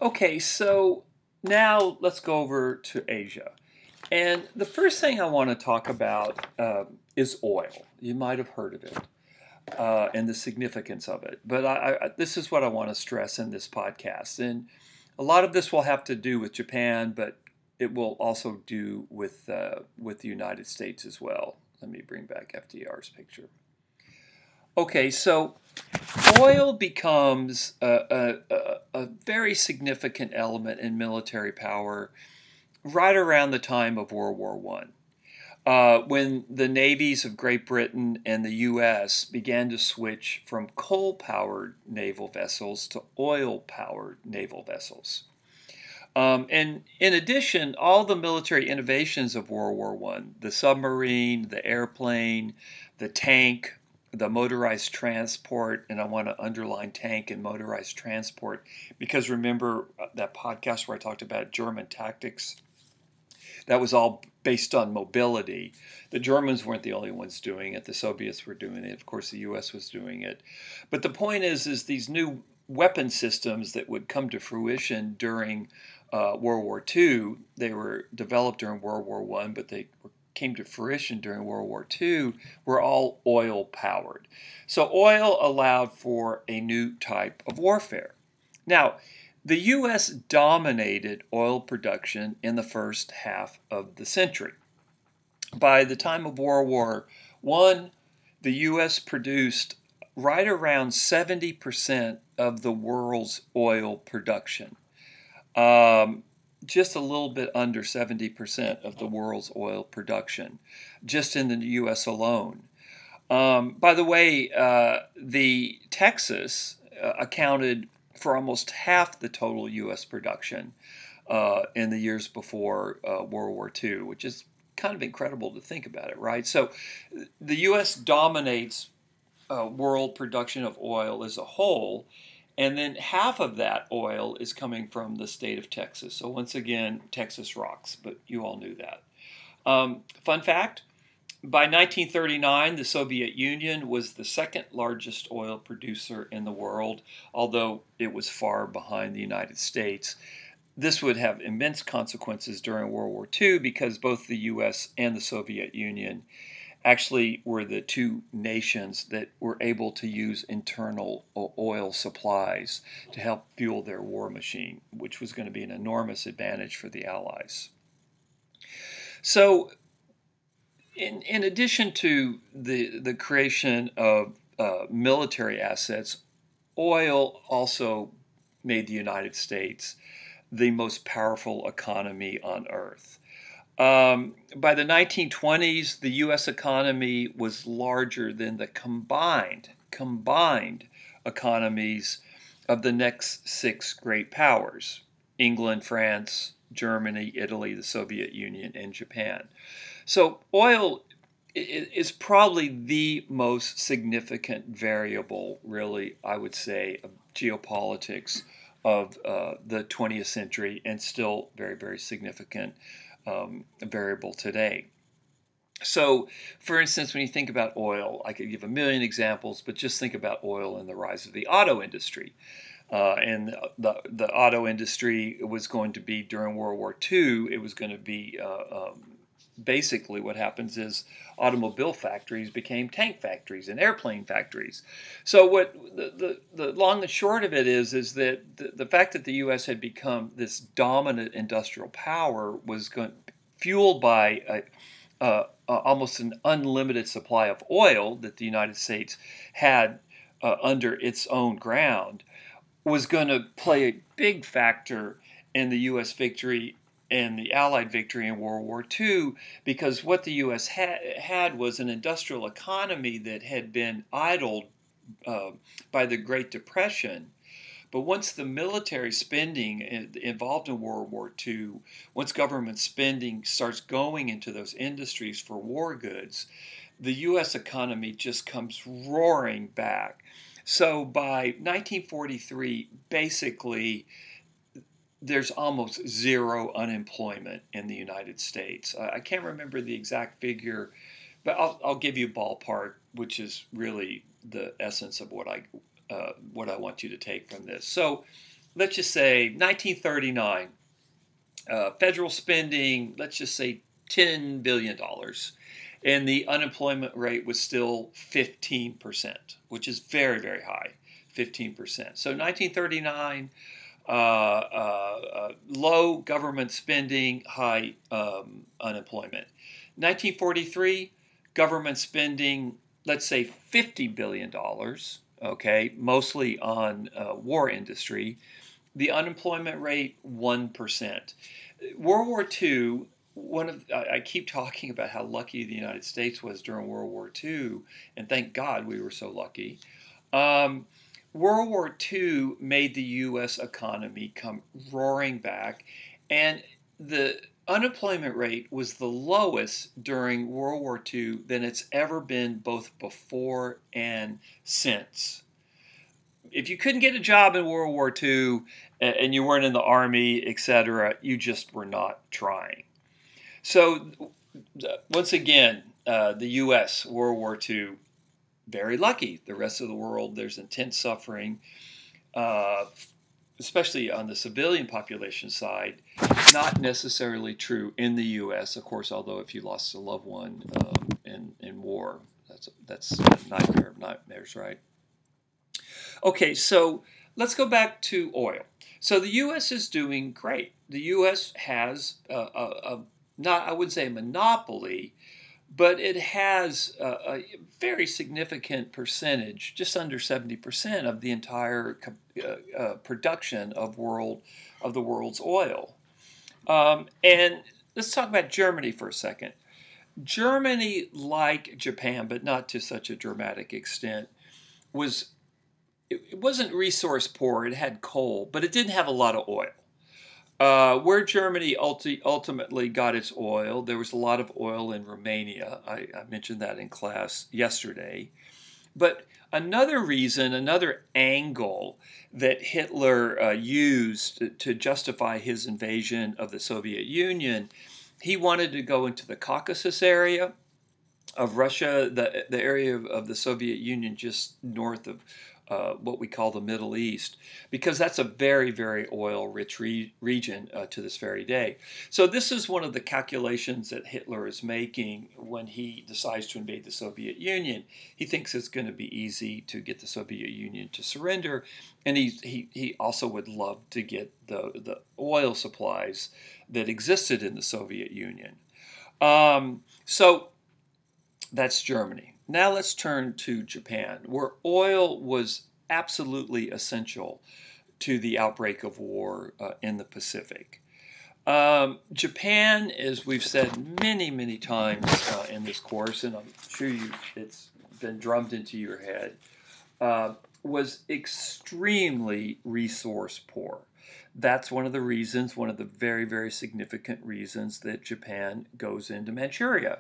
Okay, so now let's go over to Asia. And the first thing I want to talk about is oil. You might have heard of it and the significance of it. But this is what I want to stress in this podcast. And a lot of this will have to do with Japan, but it will also do with the United States as well. Let me bring back FDR's picture. Okay, so oil becomes a very significant element in military power right around the time of World War One, when the navies of Great Britain and the U.S. began to switch from coal-powered naval vessels to oil-powered naval vessels. And in addition, all the military innovations of World War One, the submarine, the airplane, the tank, the motorized transport, and I want to underline tank and motorized transport because remember that podcast where I talked about German tactics? That was all based on mobility. The Germans weren't the only ones doing it. The Soviets were doing it. Of course, the U.S. was doing it. But the point is these new weapon systems that would come to fruition during World War II, they were developed during World War I, but they came to fruition during World War II, were all oil powered. So oil allowed for a new type of warfare. Now, the U.S. dominated oil production in the first half of the century. By the time of World War I, the U.S. produced right around 70% of the world's oil production. Just a little bit under 70% of the world's oil production, just in the U.S. alone. By the way, the Texas accounted for almost half the total U.S. production in the years before World War II, which is kind of incredible to think about it, right? So the U.S. dominates world production of oil as a whole, and then half of that oil is coming from the state of Texas. So once again, Texas rocks, but you all knew that. Fun fact, by 1939, the Soviet Union was the second largest oil producer in the world, although it was far behind the United States. This would have immense consequences during World War II because both the U.S. and the Soviet Union actually were the two nations that were able to use internal oil supplies to help fuel their war machine, which was going to be an enormous advantage for the Allies. So in addition to the creation of military assets, oil also made the United States the most powerful economy on earth. By the 1920s, the U.S. economy was larger than the combined economies of the next six great powers: England, France, Germany, Italy, the Soviet Union, and Japan. So oil is probably the most significant variable, really, I would say, of geopolitics of the 20th century, and still very, very significant variable today. So, for instance, when you think about oil, I could give a million examples, but just think about oil and the rise of the auto industry. And the auto industry was going to be, during World War II, it was going to be basically what happens is automobile factories became tank factories and airplane factories. So what the long and short of it is that the fact that the U.S. had become this dominant industrial power was fueled by almost an unlimited supply of oil that the United States had under its own ground, was going to play a big factor in the U.S. victory and the Allied victory in World War II, because what the U.S. had was an industrial economy that had been idled by the Great Depression. But once the military spending involved in World War II, once government spending starts going into those industries for war goods, the U.S. economy just comes roaring back. So by 1943, basically, there's almost zero unemployment in the United States. I can't remember the exact figure, but I'll give you ballpark, which is really the essence of what I want you to take from this. So let's just say 1939, federal spending, let's just say $10 billion. And the unemployment rate was still 15%, which is very, very high, 15%. So 1939, low government spending, high unemployment. 1943, government spending, let's say $50 billion, okay, mostly on war industry. The unemployment rate, 1%. World War II, I keep talking about how lucky the United States was during World War II, and thank God we were so lucky. World War II made the U.S. economy come roaring back, and the unemployment rate was the lowest during World War II than it's ever been, both before and since. If you couldn't get a job in World War II and you weren't in the Army, etc., you just were not trying. So, once again, the U.S., World War II, very lucky. The rest of the world, there's intense suffering, especially on the civilian population side. Not necessarily true in the U.S., of course, although if you lost a loved one in war, that's a nightmare of nightmares, right? Okay, so let's go back to oil. So the U.S. is doing great. The U.S. has not, I wouldn't say a monopoly, but it has a very significant percentage, just under 70% of the entire production of the world's oil. And let's talk about Germany for a second. Germany, like Japan, but not to such a dramatic extent, it wasn't resource poor. It had coal, but it didn't have a lot of oil. Where Germany ultimately got its oil, there was a lot of oil in Romania. I mentioned that in class yesterday. But another reason, another angle that Hitler used to justify his invasion of the Soviet Union, he wanted to go into the Caucasus area of Russia, the area of the Soviet Union just north of what we call the Middle East, because that's a very, very oil-rich region to this very day. So this is one of the calculations that Hitler is making when he decides to invade the Soviet Union. He thinks it's going to be easy to get the Soviet Union to surrender, and he also would love to get the oil supplies that existed in the Soviet Union. So that's Germany. Now let's turn to Japan, where oil was absolutely essential to the outbreak of war in the Pacific. Japan, as we've said many, many times in this course, and I'm sure it's been drummed into your head, was extremely resource poor. That's one of the reasons, one of the very, very significant reasons that Japan goes into Manchuria.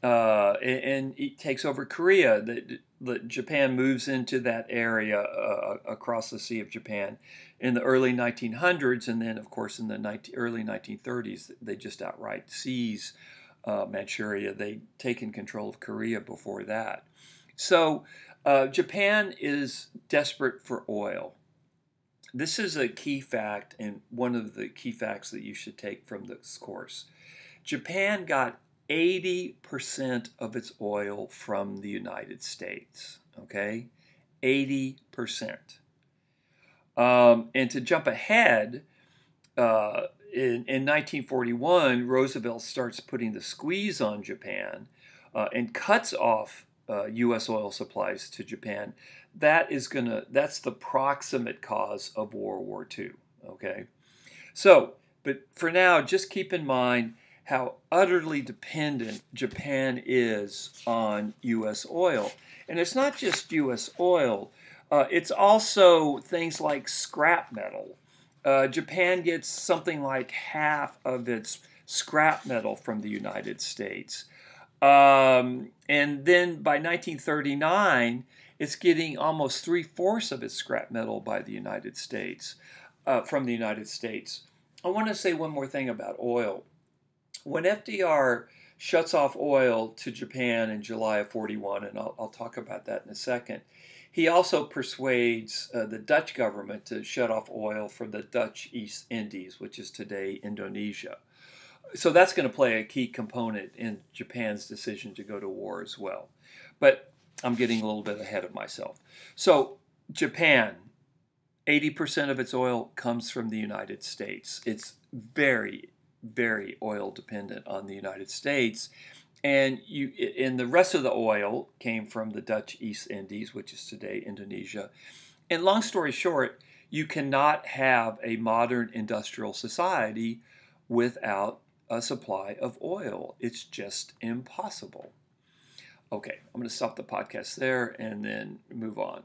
And it takes over Korea. Japan moves into that area across the Sea of Japan in the early 1900s, and then, of course, in the early 1930s, they just outright seize Manchuria. They'd taken control of Korea before that. So Japan is desperate for oil. This is a key fact, and one of the key facts that you should take from this course. Japan got 80% of its oil from the United States, okay? 80%. And to jump ahead, in 1941, Roosevelt starts putting the squeeze on Japan and cuts off U.S. oil supplies to Japan. That's the proximate cause of World War II, okay? So, but for now, just keep in mind how utterly dependent Japan is on U.S. oil. And it's not just U.S. oil, it's also things like scrap metal. Japan gets something like half of its scrap metal from the United States. And then by 1939, it's getting almost 3/4 of its scrap metal by the United States, from the United States. I want to say one more thing about oil. When FDR shuts off oil to Japan in July of 41, and I'll talk about that in a second, He also persuades the Dutch government to shut off oil from the Dutch East Indies, which is today Indonesia. So that's going to play a key component in Japan's decision to go to war as well. But I'm getting a little bit ahead of myself. So Japan, 80% of its oil comes from the United States. It's very, very oil dependent on the United States. And the rest of the oil came from the Dutch East Indies, which is today Indonesia. And long story short, you cannot have a modern industrial society without a supply of oil. It's just impossible. Okay, I'm going to stop the podcast there and then move on.